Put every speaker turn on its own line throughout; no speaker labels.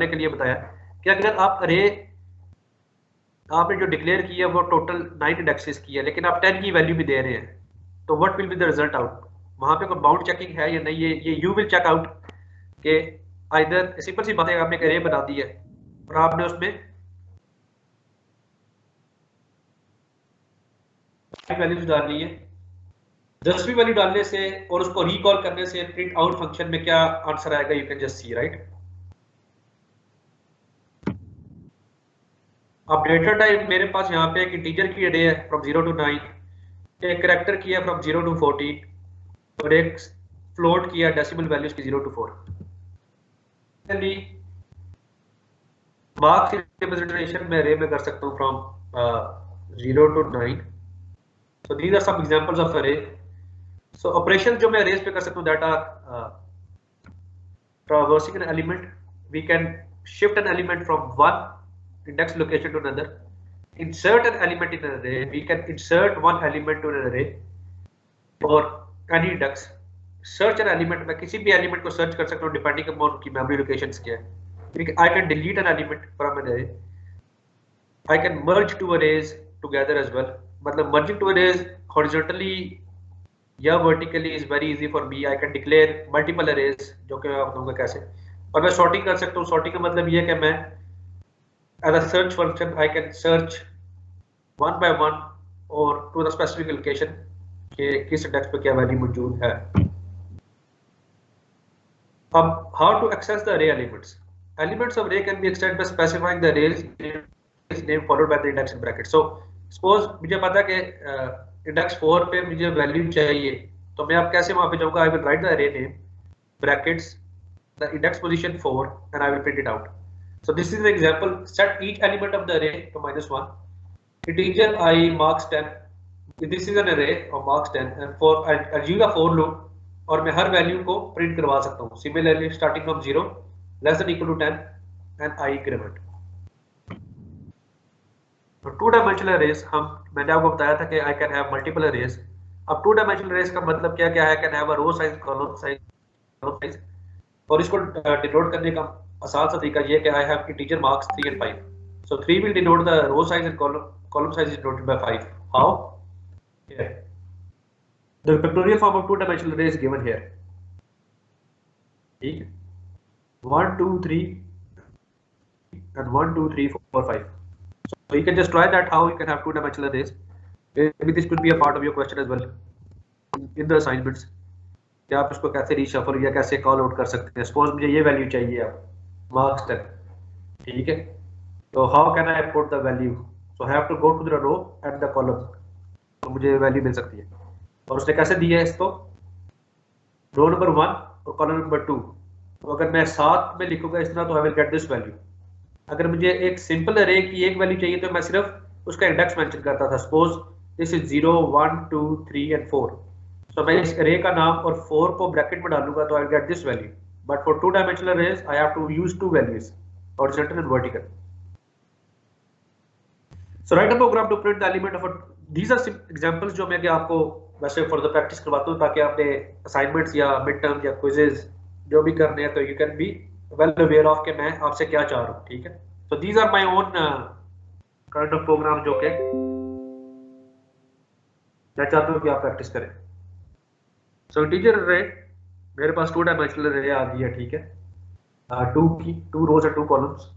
के लिए बताया कि अगर आप अरे आपने जो डिक्लेयर किया वो टोटल 9 इंडेक्सेस की है, लेकिन आप 10 की वैल्यू भी दे रहे हैं, तो what will be the result out? वहां पे कोई बाउंड चेकिंग है या नहीं? ये यू विल चेक आउट कि आइदर सिंपल सी बात है, आपने एक अरे बना दी है और आपने उसमें वैल्यूज डालनी है, 10वीं वैल्यू डालने से और उसको रिकॉल करने से प्रिंट आउट फंक्शन में क्या आंसर आएगा, you can just see, right? अब डेटा टाइप मेरे पास यहाँ पे एक इंटीजर की अरे है फ्रॉम 0 to 9, एक कैरेक्टर की है फ्रॉम 0 to 14 और एक फ्लोट किया डेसिमल वैल्यूज की 0 to 4। मार्क्स रिप्रेजेंटेशन में अरे में कर सकता हूँ from 0 to 9। So these are some examples of array. So operation जो मैं अरेज पे कर सकता हूँ, that are traversing an element, we can shift an element from one index location to another, insert an element in an array, we can insert one element to an array or any index, search an element, मैं किसी भी element को search कर सकता हूँ depending upon उनकी memory locations क्या है। I can delete an element from an array, I can merge two arrays together as well, मतलब merging two arrays horizontally या vertically is very easy for me. I can declare multiple arrays, जो कि मैं आप बताऊंगा कैसे। और मैं सॉर्टिंग कर सकता हूँ। सॉर्टिंग का मतलब ये है कि मैं as a search function I can search one by one और टू द स्पेसिफिक लोकेशन कि किस इंडेक्स पे क्या वैल्यू मौजूद है। अब how to access the array elements. Elements of array can be accessed by specifying the arrays name followed by the index in bracket. So suppose मुझे पता है कि इंडेक्स 4 पे मुझे वैल्यू चाहिए, तो मैं अब कैसे वहां पे जाऊंगा? आई विल राइट द अरे name brackets the index position 4 and I will print it out. So this is an example. Set each element of the array to -1. Integer I marks 10. This is an array of marks 10 and for I'll use a for loop और मैं हर value को print करवा सकता हूँ। Similarly starting from 0 less than equal to 10 and I increment. तो two dimensional arrays मैंने आपको बताया था कि I can have multiple arrays. अब टू डायमेंशनल अरेज का मतलब क्या क्या है? Can have a row size, column size, और इसको डिनोट करने का आसान सा तरीका ये कि I have integer marks 3 and 5. So 3 will denote the row size and column size is denoted by 5. How? Here. The factorial form of two dimensional array is given here. ठीक है, 1 2 3 and 1 2 3 4 5. So you can just try that how you can have two dimensional arrays. Maybe this could be a part of your question as well in the assignments कि आप इसको कैसे reshuffle या कैसे call out कर सकते हैं। Suppose मुझे ये वैल्यू चाहिए अब मार्क्स तक, ठीक है, तो how can I put the value? So have to go to the row and the column, तो मुझे वैल्यू मिल सकती है। और उसने कैसे दिया है इसको? रो नंबर 1 और कॉलम नंबर 2। तो अगर मैं साथ में लिखूंगा इस तरह तो I will get this value. अगर मुझे एक सिंपल अरे की एक वैल्यू चाहिए तो मैं सिर्फ उसका इंडेक्स मेंशन करता था। सपोज दिस इज 0 1 2 3 and 4, तो मैं इस अरे का नाम और 4 को ब्रैकेट में डालूंगा तो I will get this value. But for two dimensional arrays I have to use two values, horizontal and vertical. So write a program to print the element of a, these are examples जो मैं कि आपको वैसे for the practice करवाता हूँ ताकि आपने assignments या मिड टर्म या क्विजेज जो भी करने हैं तो you can be well aware of कि मैं आपसे क्या चाह रहा हूँ। ठीक है, so these are my own kind of program जो कि मैं चाहता हूँ कि आप प्रैक्टिस करें। सो इंटीजर अरे, मेरे पास टू डायमेंशनल अरे आ गई है, ठीक है, टू रोज और two columns.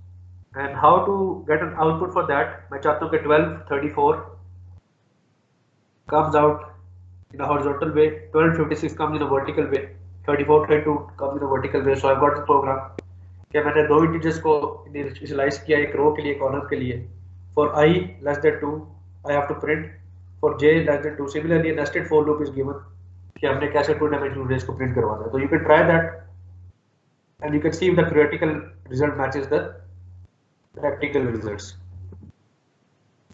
And how to get an output for that? मैं चाहता हूँ कि 12 34 comes out in a horizontal way, 12 56 comes in a vertical way, 34 32 comes in a vertical way. So I've got the program कि मैंने दो integers को initialise किया, एक रो के लिए, कॉलम के लिए। For I less than 2 I have to print, for j less than 2 similarly a nested for loop is given कि हमने कैसे टू डायमेंशनल अरेज को प्रिंट करवाना है। तो you can try that and you can see if the theoretical result matches the practical results.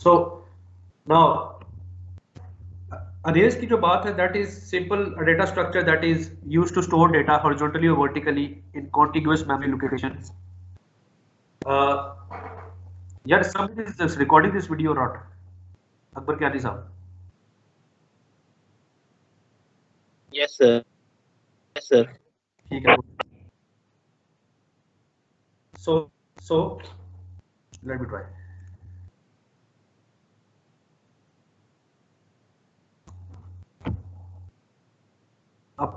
So now arrays की जो बात है, that is simple a data structure that is used to store data horizontally or vertically in contiguous memory locations. यार somebody is just recording this video or not? Akbar क्या साहब?
Yes sir. Yes sir.
ठीक है। So So let me try.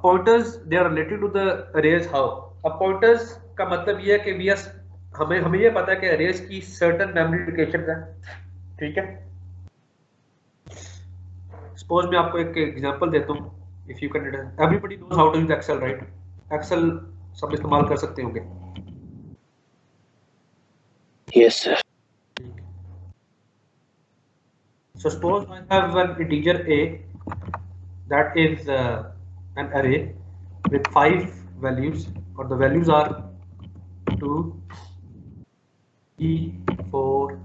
Pointers, they are related to the arrays. How? Pointers का मतलब ये है कि हमें ये पता है कि arrays की certain memory locations है, ठीक है? Suppose मैं आपको एक example देता हूँ. If you can, everybody knows how to use Excel, right? Excel सब इस्तेमाल कर सकते होंगे.
Yes, sir.
So suppose I have an integer a that is an array with 5 values, or the values are 2, 3, 4,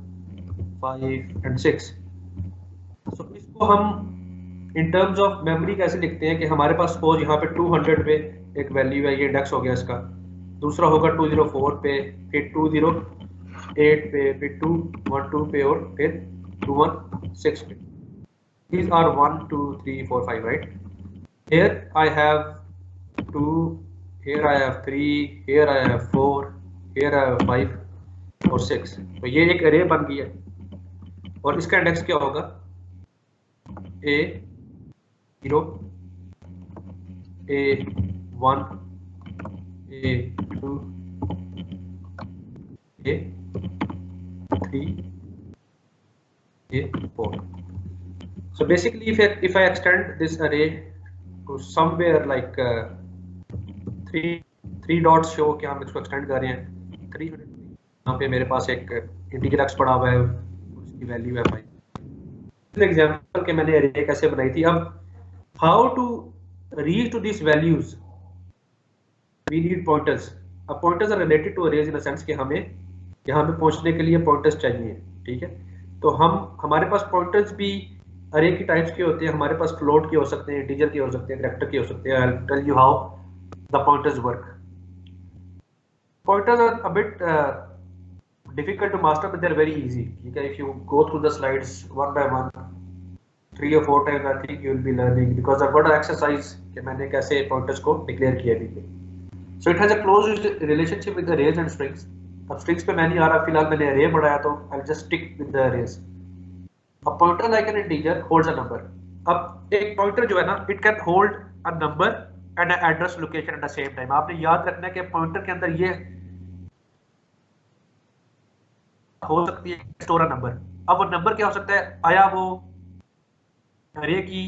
5 and 6. So इसको हम in terms of memory कैसे लिखते हैं कि हमारे पास suppose यहाँ पे 200 पे एक वैल्यू है, ये इंडेक्स हो गया इसका, दूसरा होगा 204 पे, फिर 208 पे, फिर 212 पे और फिर 216 पे. These are 1, 2, 3, 4, 5, right? Here I have 2, here I have 3, here I have 4, here I have 5 और 6. तो ये एक array बन गई है और इसका इंडेक्स क्या होगा? A0, A1, A2, A3, A4. So basically, if I extend this array to somewhere like three dots show कि हम इसको extend कर रहे हैं 300, यहाँ पे मेरे पास एक integer x पड़ा हुआ है, उसकी वैल्यू है 5. एग्जाम्पल के मैंने array कैसे बनाई थी. अब how to reach to these values, we need pointers. अब pointers are related to arrays in a sense कि हमें यहाँ पे पहुँचने के लिए pointers चाहिए, ठीक है? तो हमारे पास pointers भी अरे की टाइप्स के होते हैं. हमारे पास फ्लोट के हो सकते हैं, इंटीजर के हो सकते हैं, कैरेक्टर के हो सकते हैं. I'll tell you how the pointers work. Pointers are a bit difficult to master, but they're very easy. ठीक है? If you go through the slides one by one, 3 or 4 times, I think you will be learning, because I've got an exercise कि मैंने कैसे pointers को declare किया भी. So it has a close relationship with the arrays and strings. अब strings पे मैं नहीं आ रहा, फिलहाल मैंने array बढ़ाया तो I'll just stick with the arrays. A pointer like an integer holds a number. अब एक pointer जो है ना, it can hold a number and an address location at the same time. आपने याद रखना है कि pointer के अंदर ये हो सकती है store a number. अब वो number क्या हो सकता है? आया वो array की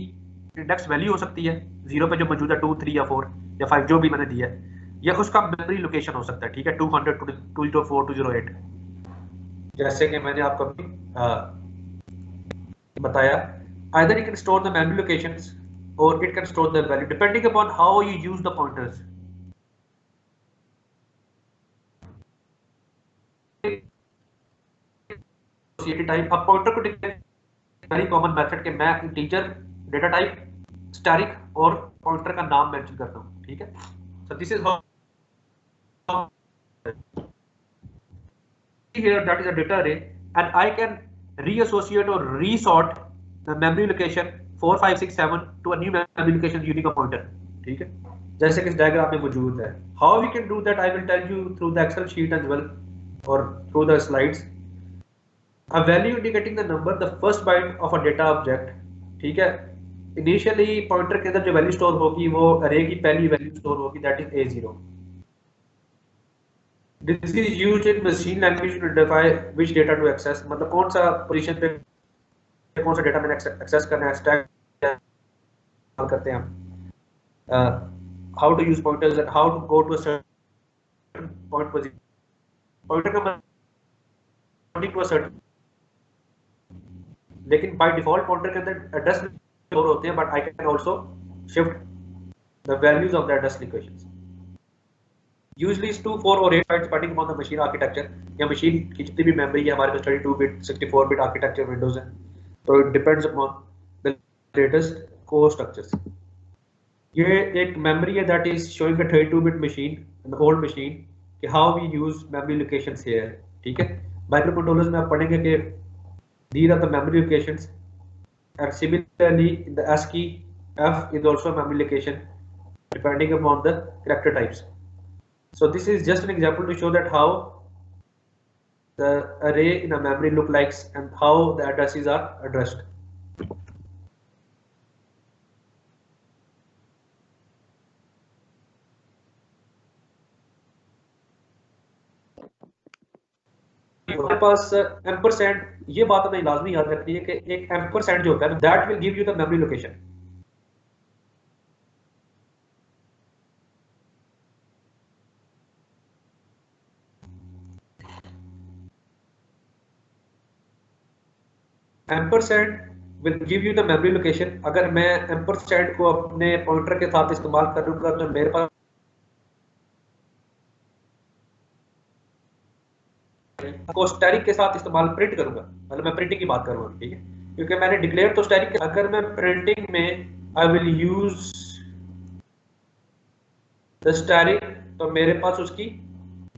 index value हो सकती है 0 पे जो मौजूद है, 2, 3 या 4 या 5 जो भी मैंने दिया है, या उसका memory location हो सकता है, ठीक है? 200, 204, 208, जैसे कि मैंने आपको अभी बताया. Either it can store the memory locations or it can store the value depending upon how you use the pointers. Type अब pointer को declare very common method के मैं integer data type static और pointer का नाम mention करता हूँ, ठीक है? So this is how here that is a data array and I can reassociate or resort the memory location 4, 5, 6, 7 to a new memory location using a pointer, ठीक है? जैसे कि इस डायग्राम में मौजूद है. How we can do that I will tell you through the Excel sheet as well or through the slides. A value indicating the number, the first byte of a data object, ठीक है? Initially pointer के अंदर जो value store होगी वो array की पहली value store होगी, that is A0. This is used in machine language to identify which data to access. मतलब कौन सा पोजीशन पे कौन सा डेटा मैंने एक्सेस करना है, स्टैक करते हैं हम. How to use pointers and how to go to a certain point position. Pointer का pointing to a certain, लेकिन by default pointer के अंदर address store होते हैं, but I can also shift the values of the address locations. Usually is 2, 4 or 8 bytes depending upon the machine architecture. या machine की जितनी भी memory है, हमारे पास 32-bit, 64-bit architecture windows है, so it depends upon the latest core structures. ये एक memory है that is showing a 32-bit machine, an old machine, कि how we use memory locations here, ठीक है? Microcontrollers में आप पढ़ेंगे कि these are the memory locations, and similarly in the ASCII, F is also a memory location depending upon the character types. So this is just an example to show that how the array in a memory look likes and how the addresses are addressed. हमारे पास ampersand, ये बात हमें लाजमी याद रखनी है कि एक एम्परसेंड जो होता है that will give you the memory location. Ampersand will give you the memory location. अगर मैं एम्परसेंड को अपने पॉइंटर के साथ इस्तेमाल करूंगा तो मेरे पास को स्टैटिक के साथ इस्तेमाल प्रिंट करूंगा, मतलब मैं प्रिंटिंग की बात कर रहा हूं, ठीक है, क्योंकि मैंने डिक्लेयर तो स्टैटिक। अगर मैं प्रिंटिंग में I will use the static तो मेरे पास उसकी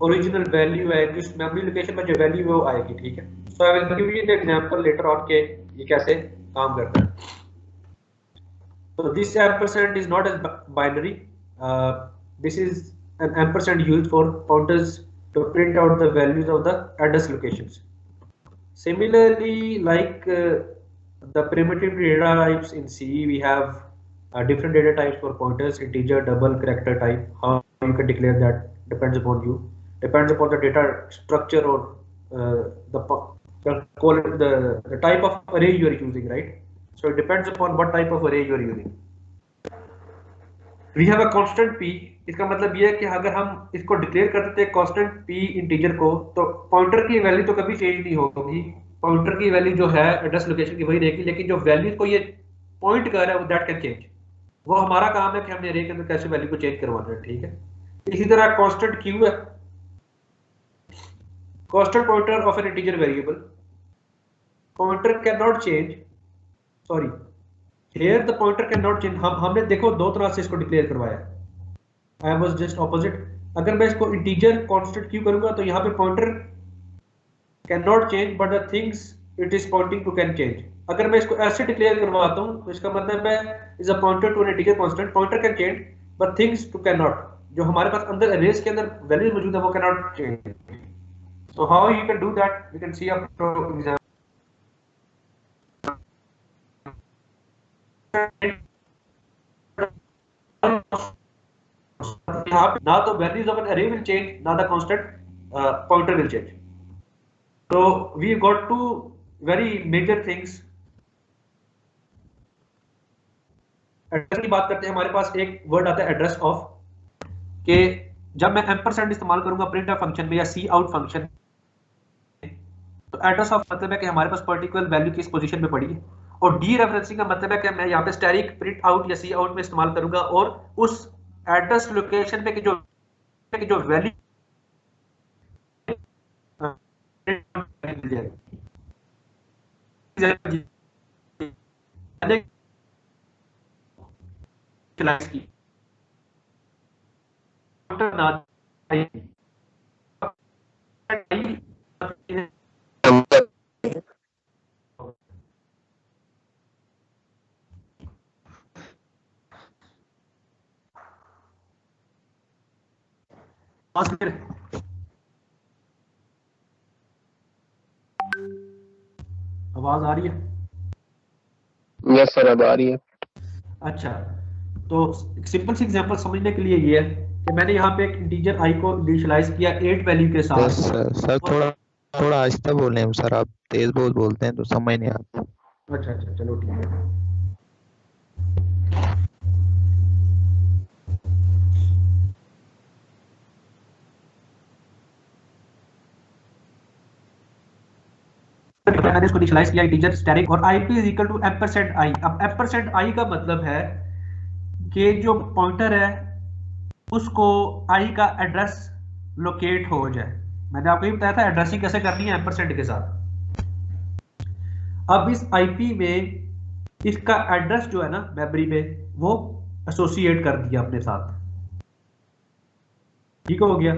ओरिजिनल वैल्यू आएगी, उस मेमोरी लोकेशन पर जो वैल्यू है वो आएगी, ठीक है। So I will give you the example letter on के ये कैसे काम करता है। So this ampersand is not as binary. This is an ampersand used for pointers to print out the values of the address locations. Similarly, like the primitive data types in C, we have different data types for pointers: integer, double, character type. How you can declare that depends upon you. Depends upon the data structure or the type of array you are using, right? So it depends upon what type of array you are using. We have a constant p, इसका मतलब ये है कि अगर हम इसको declare कर देते हैं कांस्टेंट p इंटीजर को, तो पॉइंटर की वैल्यू तो कभी चेंज नहीं होगी। पॉइंटर की वैल्यू जो है एड्रेस लोकेशन की वही रहेगी, लेकिन जो वैल्यू को ये पॉइंट कर रहा है वो दैट कैन चेंज। वो हमारा काम है कि हमने अरे के अंदर कैसे वैल्यू को चेंज करवाना है, ठीक है। इसी तरह कांस्टेंट q है, constant pointer of N integer variable. Pointer can not change, sorry here the pointer cannot change। हमने देखो दो तरह से इसको डिक्लेयर करवाया, I was just opposite। अगर मैं इसको इंटीजर कांस्टेंट क्यू करूंगा तो यहाँ पे pointer can not change but the things it is pointing to can change. अगर मैं इसको ऐसे डिक्लेयर करवाता हूँ तो इसका मतलब है is a pointer to an integer constant, pointer can change but things to can not. जो हमारे पास अंदर अरेज के अंदर वैल्यूज मौजूद है वो can not change. So how you can do that, we can see a example. ना तो values of an array will change, ना the constant pointer will change। So we got two very major things। Address की बात करते हैं, हमारे पास एक word आता है एड्रेस ऑफ, के जब मैं एम्परसेंड इस्तेमाल करूंगा प्रिंट फंक्शन में या सी आउट फंक्शन, तो एड्रेस ऑफ मतलब है कि हमारे पास पर्टिकुलर वैल्यू किस पोजीशन में पड़ी है, और डी रेफरेंसिंग का मतलब है कि मैं यहाँ पे स्टैटिक प्रिंट आउट या सी आउट में इस्तेमाल करूंगा और उस एड्रेस लोकेशन पे की जो वैल्यू आवाज आ रही है?
यस सर, अब आ रही है।
अच्छा, तो सिंपल सी एग्जांपल समझने के लिए ये है कि मैंने यहाँ पे एक इंटीजर i को इनिशियलाइज किया 8 वैल्यू के साथ।
यस सर थोड़ा आहिस्ता बोलें हम सर, आप तेज बहुत बोलते हैं तो समझ नहीं आता।
अच्छा चलो ठीक है। मैंने इसको इनिशियलाइज किया इंटीजर स्टैटिक और ip is equal to ampersand i। अब एम्परसेंड i का मतलब है कि जो पॉइंटर है उसको i का एड्रेस लोकेट हो जाए। मैंने आपको ये बताया था एड्रेसिंग कैसे करनी है एम्परसेंड के साथ। अब इस ip में इसका एड्रेस जो है ना मेमोरी में वो एसोसिएट कर दिया अपने साथ, ठीक हो गया।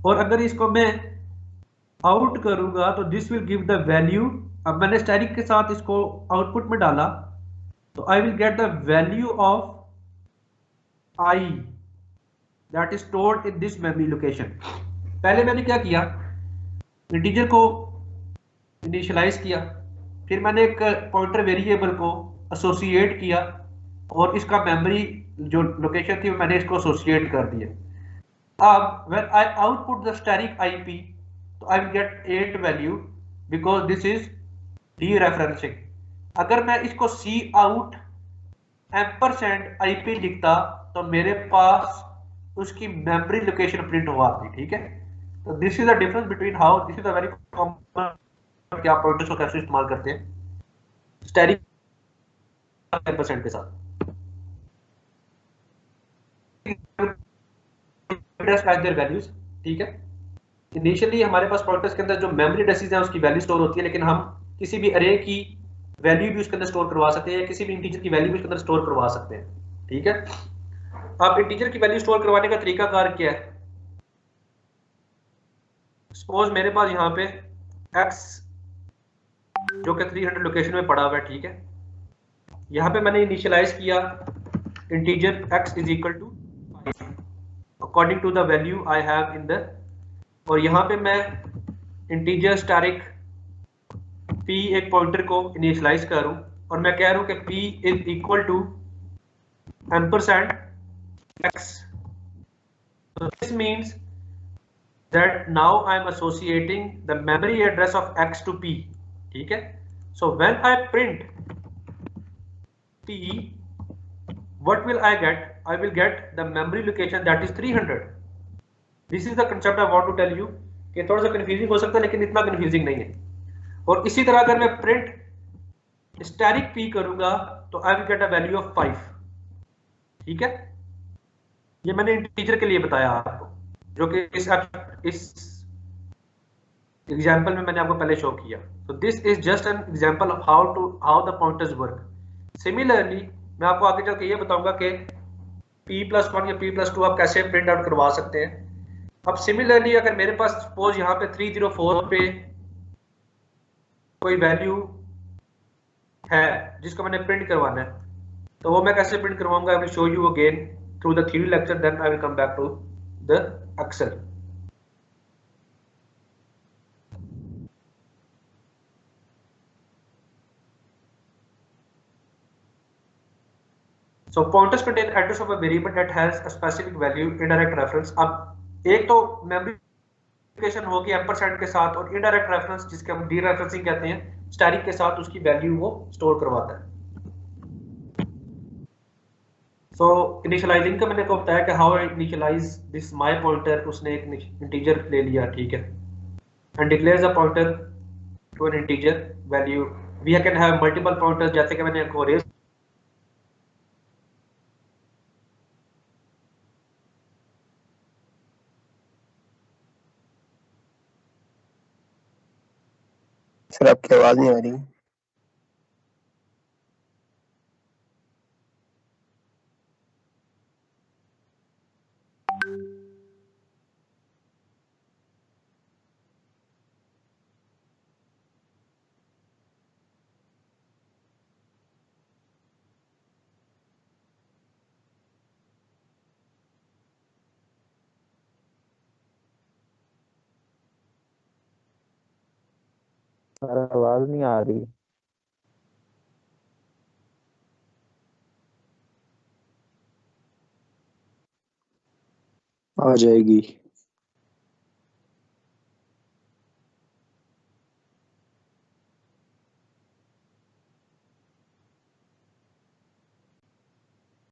और अगर इसको मैं आउट करूंगा तो this will give the value. अब मैंने स्टैटिक के साथ इसको आउटपुट में डाला तो I will get the value of i that is stored in this memory location. पहले मैंने क्या किया, इंटीजर को इनिशियलाइज किया, फिर मैंने एक पॉइंटर वेरिएबल को एसोसिएट किया और इसका मेमोरी जो लोकेशन थी मैंने इसको एसोसिएट कर दिया। अब when I output the static IP तो I will get 8 value because this is dereferencing. अगर मैं इसको सी आउट एम्परसेंड आईपी लिखता तो मेरे पास उसकी मेमोरी लोकेशन प्रिंट हुआ थी, ठीक है। तो this is the difference between how this is the very common कि आप पॉइंटर्स को कैसे इस्तेमाल करते हैं स्टैटिक एम्परसेंड के साथ। वैल्यूज, ठीक है। इनिशियली हमारे पास पॉइंटर्स के अंदर जो मेमोरी एड्रेसेस हैं उसकी वैल्यू स्टोर होती है, लेकिन हम किसी भी अरे की वैल्यू भी उसके अंदर स्टोर करवा सकते हैं या किसी भी इंटीजर की वैल्यू भी उसके अंदर स्टोर करवा सकते हैं, ठीक है। अब इंटीजर की वैल्यू स्टोर करवाने का तरीका कार क्या है। सपोज मेरे पास यहाँ पे x जो कि 300 लोकेशन में पड़ा हुआ है, ठीक है। यहाँ पे मैंने इनिशियलाइज किया integer x is equal to according to the value I have in the, और यहाँ पे मैं इंटीजर स्टैटिक p एक पॉइंटर को इनिशियलाइज करूं और मैं कह रहा हूं कि p is equal to ampersand x। So this means that now I am associating the memory address of x to p, ठीक है। So when I print p, what will I get? I will get the memory location that is 300. This is the concept I want to tell you कि थोड़ा सा confusing हो सकता है लेकिन इतना कंफ्यूजिंग नहीं है। और इसी तरह अगर मैं प्रिंट स्टैटिक p करूंगा तो I will get a value of 5, ठीक है। ये मैंने इंटीजर के लिए बताया आपको, जो कि इस एग्जांपल में मैंने आपको पहले शो किया। तो this is just an example of how the pointers work. Similarly मैं आपको आगे चल के ये बताऊंगा कि p+1 या p+2 आप कैसे प्रिंट आउट करवा सकते हैं। अब सिमिलरली अगर मेरे पास सपोज यहाँ पे 304 पे कोई वैल्यू है जिसको मैंने प्रिंट करवाना है, तो वो मैं कैसे प्रिंट करवाऊंगा, I will show you again through the theory lecture, then I will come back to the Excel. So pointers contain address of a variable that has a specific value, indirect reference। अब एक तो memory location होगी ampersand के साथ, और indirect reference जिसके हम D referencing कहते हैं स्टैटिक के साथ उसकी वैल्यू वो स्टोर करवाता है। सो इनिशियलाइजिंग का मैंने आपको बताया कि how initialize this my pointer, उसने एक इंटीजर ले लिया, ठीक है, and declares a pointer to an integer value. We can have multiple pointers, जैसे कि मैंने आपको रेस
सर आपकी आवाज नहीं आ रही।
सर आवाज नहीं आ रही।
आ जाएगी।